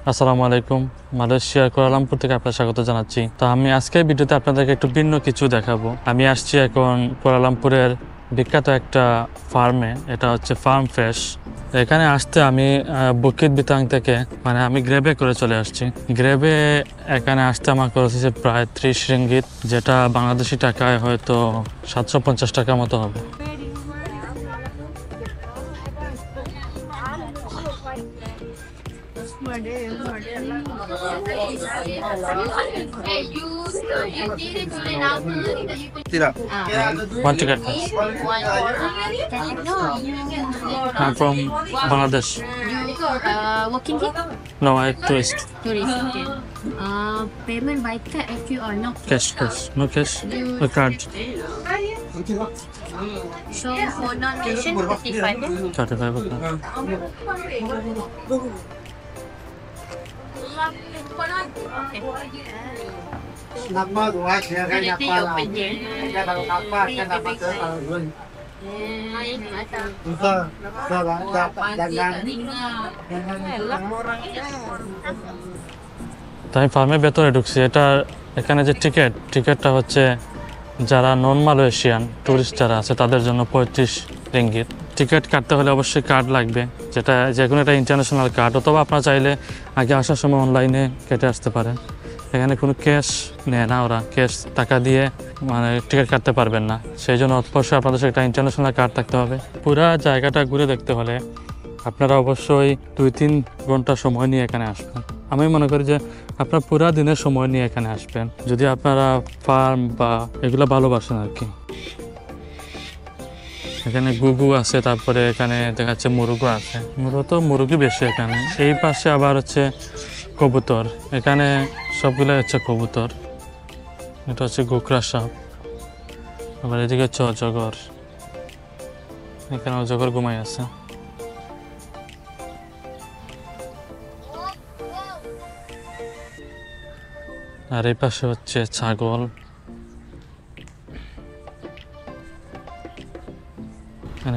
আসসালামু আলাইকুম। মালয়েশিয়ার কুয়ালালামপুর থেকে আপনাদের স্বাগত জানাচ্ছি। তো আমি আজকের ভিডিওতে আপনাদেরকে একটু ভিন্ন কিছু দেখাবো। আমি আসছি এখন কুয়ালালামপুরের বিখ্যাত একটা ফার্মে, এটা হচ্ছে ফার্ম ফ্রেশ। এখানে আসতে আমি বুকিত বিতাং থেকে আমি গ্রেবে করে চলে আসছি। গ্রেবে এখানে আসতে আমার খরচ হচ্ছে প্রায় 30 রিঙ্গিত, যেটা বাংলাদেশি টাকায় হয়তো 750 টাকার মতো হবে। One ticket. I'm from Bangladesh. Working kid? No, I tourist. Tourist, okay. Payment by cash or no? Cash. No cash. No card. So for non-patient, 55. 35 okay. তো আমি ফার্মের ভেতরে ঢুকছি। এখানে যে টিকিটটা হচ্ছে যারা নন মালয়েশিয়ান টুরিস্ট যারা আছে তাদের জন্য 35 রিঙ্গিত। টিকিট কাটতে হলে অবশ্যই কার্ড লাগবে, যেটা যে কোনো একটা ইন্টারন্যাশনাল কার্ড, অথবা আপনারা চাইলে আগে আসার সময় অনলাইনে কেটে আসতে পারেন। এখানে কোনো ক্যাশ নেয় না, ওরা ক্যাশ টাকা দিয়ে টিকিট কাটতে পারবেন না। সেই জন্য অবশ্যই আপনাদের একটা ইন্টারন্যাশনাল কার্ড থাকতে হবে। পুরা জায়গাটা ঘুরে দেখতে হলে আপনারা অবশ্যই 2-3 ঘন্টা সময় নিয়ে এখানে আসবেন। আমি মনে করি যে আপনারা পুরা দিনের সময় নিয়ে এখানে আসবেন যদি আপনারা ফার্ম বা এগুলো ভালোবাসেন আর কি। এখানে গুগু আছে, তারপরে এখানে দেখা যাচ্ছে মুরগও আছে। মূলত মুরগি বেশি এখানে। এই পাশে আবার হচ্ছে কবুতর, এখানে সবগুলো হচ্ছে কবুতর। এটা হচ্ছে গোকরা সাপ। আবার এদিকে হচ্ছে অজগর, এখানে অজগর ঘুমাই আছে। আর এই পাশে হচ্ছে ছাগল।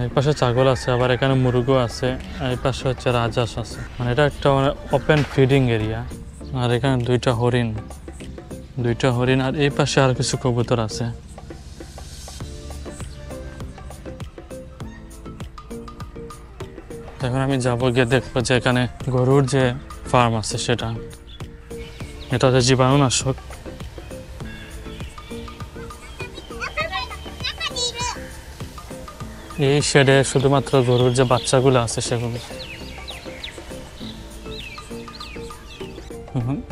এই পাশে ছাগল আছে, আবার এখানে মুরগও আছে। এই পাশে হচ্ছে রাজহাঁস আছে। এটা একটা ওপেন ফিডিং এরিয়া। আর এখানে দুইটা হরিণ, আর এই পাশে আর কিছু কবুতর আছে। এখন আমি যাবো, গিয়ে দেখবো যে এখানে গরুর যে ফার্ম আছে সেটা, এটা হচ্ছে জীবাণুনাশক। এই শেডে শুধুমাত্র গরুর যে বাচ্চাগুলো আছে সেগুলো।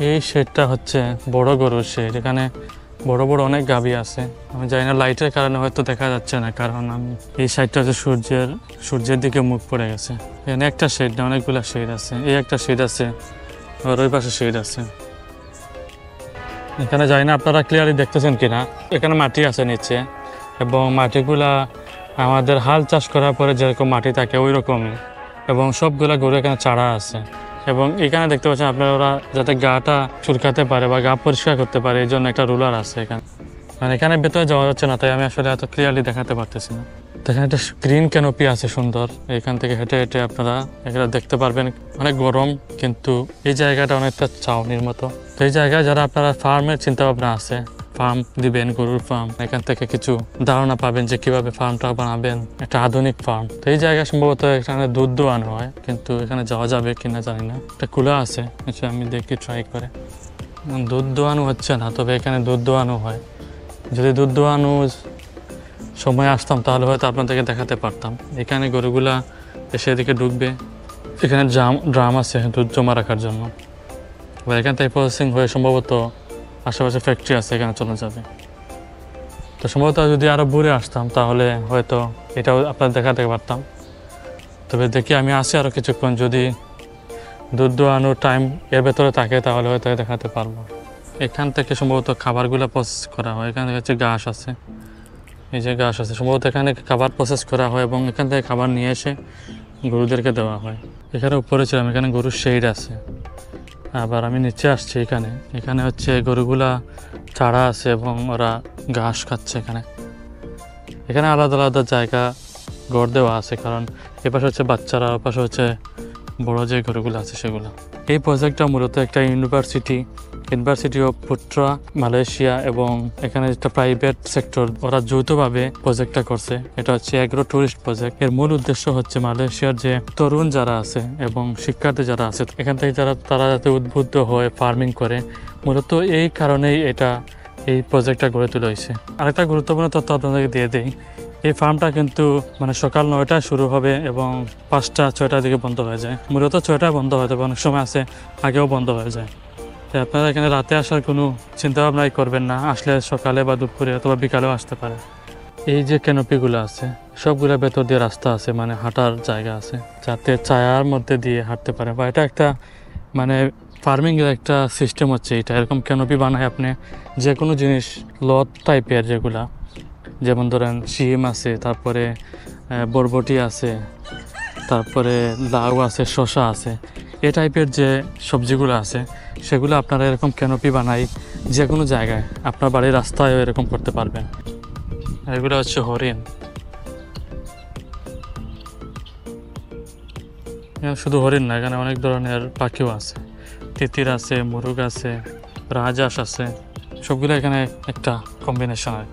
এই শেডটা হচ্ছে বড় গরুর শেড। এখানে বড় বড় অনেক গাভী আছে। আমি জানি না লাইটের কারণে হয়তো দেখা যাচ্ছে না, কারণ আমি এই সাইডটা হচ্ছে সূর্যের দিকে মুখ পড়ে গেছে। এখানে একটা শেড না, অনেকগুলো শেড আছে। এই একটা শেড আছে, আর ওই পাশে শেড আছে। এখানে জানি না আপনারা ক্লিয়ারলি দেখতেছেন কিনা, এখানে মাটি আছে নিচে, এবং মাটিগুলা আমাদের হাল চাষ করার পরে যেরকম মাটি থাকে ওই রকমই, এবং সবগুলা গরু এখানে চারা আছে। এবং এখানে দেখতে পাচ্ছেন আপনারা, ওরা যাতে গাটা চুলকাতে পারে বা গা পরিষ্কার করতে পারে এই জন্য একটা রুলার আছে এখানে। এখানে ভেতরে যাওয়া যাচ্ছে না, তাই আমি আসলে এত ক্লিয়ারলি দেখাতে পারতেছি না। এখানে একটা গ্রিন ক্যানোপি আছে সুন্দর, এখান থেকে হেঁটে হেঁটে আপনারা এগুলো দেখতে পারবেন। অনেক গরম, কিন্তু এই জায়গাটা অনেকটা ছাউনির মতো। তো এই জায়গায় যারা আপনারা ফার্মের চিন্তা ভাবনা আছে, ফার্ম দিবেন, গরুর ফার্ম, এখান থেকে কিছু ধারণা পাবেন যে কিভাবে ফার্মটা বানাবেন, একটা আধুনিক ফার্ম। তো এই জায়গায় সম্ভবত এখানে দুধ দোয়ানো হয়, কিন্তু এখানে যাওয়া যাবে কিনা জানি না। একটা খোলা আছে, আমি দেখি ট্রাই করে। দুধ দোয়ানো হচ্ছে না, তবে এখানে দুধ দোয়ানো হয়। যদি দুধ দোয়ানো সময় আসতাম তাহলে হয়তো আপনাদেরকে দেখাতে পারতাম। এখানে গরুগুলা এসে এদিকে ঢুকবে, এখানে ড্রাম আছে দুধ জমা রাখার জন্য। এবার এখান থেকে প্রসেসিং হয়ে সম্ভবত আশেপাশে ফ্যাক্টরি আছে, এখানে চলে যাবে। তো সম্ভবত যদি আরও দূরে আসতাম তাহলে হয়তো এটাও আপনাদের দেখাতে পারতাম। তবে দেখি আমি আসি আরও কিছুক্ষণ, যদি দুধ দোয়ানোর টাইম এর ভেতরে থাকে তাহলে হয়তো দেখাতে পারবো। এখান থেকে সম্ভবত খাবারগুলো প্রসেস করা হয়। এখানে হচ্ছে ঘাস আছে, এই যে ঘাস আছে, সম্ভবত এখানে খাবার প্রসেস করা হয় এবং এখান থেকে খাবার নিয়ে এসে গরুদেরকে দেওয়া হয়। এখানে উপরে ছিলাম, এখানে গরুর শেড আছে। আবার আমি নিচে আসছি, এখানে হচ্ছে গরুগুলা চারা আছে এবং ওরা ঘাস খাচ্ছে। এখানে আলাদা আলাদা জায়গা গড় দেওয়া আছে, কারণ এ পাশে হচ্ছে বাচ্চারা, ওর পাশে হচ্ছে বড় যে গরুগুলো আছে সেগুলো। এই প্রজেক্টটা মূলত একটা ইউনিভার্সিটি অফ পুট্রা মালয়েশিয়া এবং এখানে একটা প্রাইভেট সেক্টর ওরা যৌথভাবে প্রজেক্টটা করছে। এটা হচ্ছে এগ্রো ট্যুরিস্ট প্রজেক্ট। এর মূল উদ্দেশ্য হচ্ছে মালয়েশিয়ার যে তরুণ যারা আছে এবং শিক্ষার্থী যারা আছে এখান থেকে তারা যাতে উদ্বুদ্ধ হয়ে ফার্মিং করে, মূলত এই কারণেই এই প্রজেক্টটা গড়ে তোলা হয়েছে। আরেকটা গুরুত্বপূর্ণ তথ্য আপনাদেরকে দিয়ে দেই, এই ফার্মটা কিন্তু মানে সকাল 9টায় শুরু হবে এবং 5টা-6টার দিকে বন্ধ হয়ে যায়। মূলত 6টায় বন্ধ হয়, তবে অনেক সময় আছে আগেও বন্ধ হয়ে যায়। তাই আপনারা এখানে রাতে আসার কোনো চিন্তাভাবনাই করবেন না, আসলে সকালে বা দুপুরে অথবা বিকালেও আসতে পারে। এই যে ক্যানোপিগুলো আছে সবগুলোর ভেতর দিয়ে রাস্তা আছে, মানে হাঁটার জায়গা আছে যাতে ছায়ার মধ্যে দিয়ে হাঁটতে পারে। বা এটা একটা মানে ফার্মিংয়ের একটা সিস্টেম হচ্ছে এটা, এরকম ক্যানোপি বানায় আপনি যে কোনো জিনিস লত টাইপের যেগুলা, যেমন ধরেন শিম আছে, তারপরে বরবটি আছে, তারপরে লাউ আছে, শসা আছে, এই টাইপের যে সবজিগুলো আছে সেগুলো আপনারা এরকম ক্যানোপি বানাই যে কোনো জায়গায় আপনার বাড়ির রাস্তায়ও এরকম করতে পারবেন। এগুলো হচ্ছে হরিণ। শুধু হরিণ না, এখানে অনেক ধরনের পাখিও আছে, তিতির আছে, মুরগ আছে, রাজহাঁস আছে, সবগুলো এখানে একটা কম্বিনেশন হয়।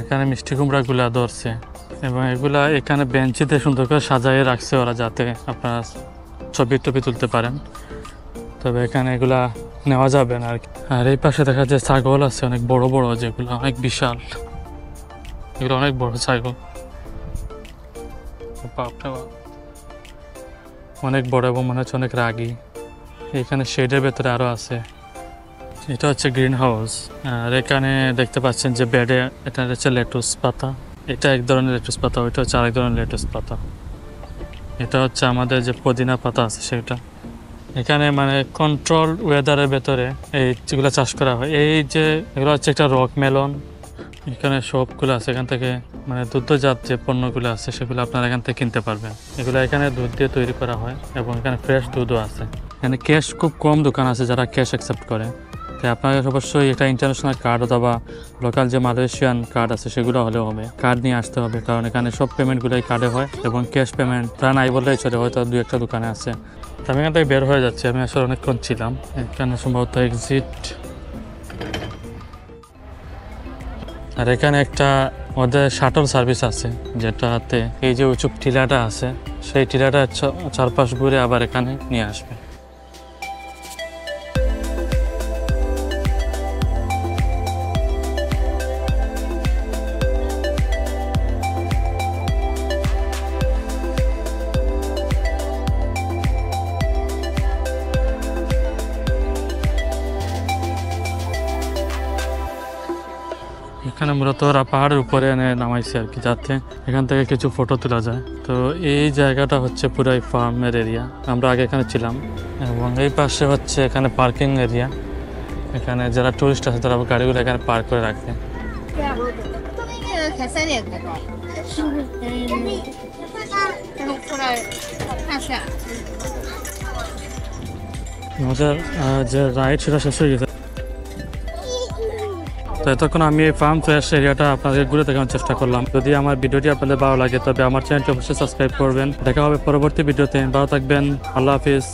এখানে মিষ্টি কুমড়াগুলা ধরছে এবং এগুলা এখানে বেঞ্চিতে সুন্দর করে সাজাই রাখছে ওরা, যাতে আপনারা ছবি তুলতে পারেন। তবে এখানে এগুলা নেওয়া যাবে না আর কি। আর এই পাশে দেখা যায় ছাগল আছে অনেক বড় বড়, যেগুলো অনেক বিশাল, এগুলো অনেক বড় ছাগল, অনেক বড় এবং মনে হচ্ছে অনেক রাগী। এখানে শেডের ভেতরে আরও আছে। এটা হচ্ছে গ্রিন হাউস। আর এখানে দেখতে পাচ্ছেন যে বেডে এটা হচ্ছে লেটুস পাতা, এটা এক ধরনের লেটুস পাতা, ওইটা হচ্ছে আরেক ধরনের লেটুস পাতা। এটা হচ্ছে আমাদের যে পুদিনা পাতা আছে সেটা। এখানে মানে কন্ট্রোল ওয়েদারের ভেতরে এই যেগুলো চাষ করা হয়। এই যে এগুলো হচ্ছে একটা রক মেলন, এখানে সবগুলো আছে। এখান থেকে মানে দুগ্ধজাত যে পণ্যগুলো আছে সেগুলো আপনারা এখান থেকে কিনতে পারবেন। এগুলো এখানে দুধ দিয়ে তৈরি করা হয় এবং এখানে ফ্রেশ দুধও আছে। এখানে ক্যাশ খুব কম দোকান আছে যারা ক্যাশ অ্যাকসেপ্ট করে, তাই আপনাকে অবশ্যই এটা ইন্টারন্যাশনাল কার্ড অথবা লোকাল যে মালয়েশিয়ান কার্ড আছে সেগুলো হলেও হবে, কার্ড নিয়ে আসতে হবে, কারণ এখানে সব পেমেন্টগুলোই কার্ডে হয় এবং ক্যাশ পেমেন্ট তা নাই বললেই চলে, হয়তো 2-1টা দোকানে আছে। আমি এখান থেকে বের হয়ে যাচ্ছি, আমি আসলে অনেকক্ষণ ছিলাম এখানে, সম্ভবত এক্সিট। আর এখানে একটা ওদের শাটল সার্ভিস আছে, যেটাতে এই যে উঁচু টিলাটা আছে সেই টিলাটা চারপাশ ঘুরে আবার এখানে নিয়ে আসবে। এখানে মূলত ওরা পাহাড়ের উপরে এনে নামাইছে আর কি, যাতে এখান থেকে কিছু ফটো তোলা যায়। তো এই জায়গাটা হচ্ছে পুরাই ফার্মের এরিয়া, আমরা আগে এখানে ছিলাম। এবং এই পাশে হচ্ছে এখানে পার্কিং এরিয়া, এখানে যারা টুরিস্ট আছে তারা গাড়িগুলো এখানে পার্ক করে রাখে। আমাদের যে রাইড সেটা শেষ হয়ে গেছে। তো এতক্ষণ আমি এই ফার্ম ফ্রেশ এরিয়াটা আপনাদের ঘুরে দেখানোর চেষ্টা করলাম। যদি আমার ভিডিওটি আপনাদের ভালো লাগে তবে আমার চ্যানেলটি অবশ্যই সাবস্ক্রাইব করবেন। দেখা হবে পরবর্তী ভিডিওতে, ভালো থাকবেন, আল্লাহ হাফিজ।